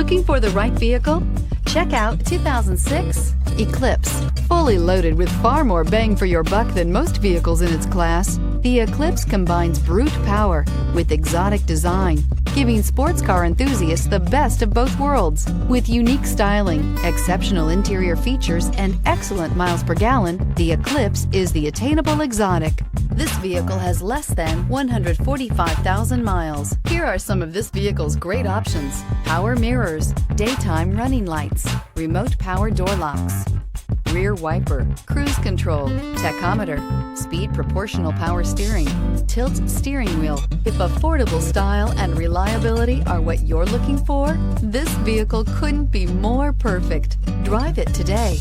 Looking for the right vehicle? Check out 2006 Eclipse. Fully loaded with far more bang for your buck than most vehicles in its class, the Eclipse combines brute power with exotic design, giving sports car enthusiasts the best of both worlds. With unique styling, exceptional interior features, and excellent miles per gallon, the Eclipse is the attainable exotic. This vehicle has less than 145,000 miles. Here are some of this vehicle's great options: power mirrors, daytime running lights, remote power door locks, rear wiper, cruise control, tachometer, speed proportional power steering, tilt steering wheel. If affordable style and reliability are what you're looking for, this vehicle couldn't be more perfect. Drive it today.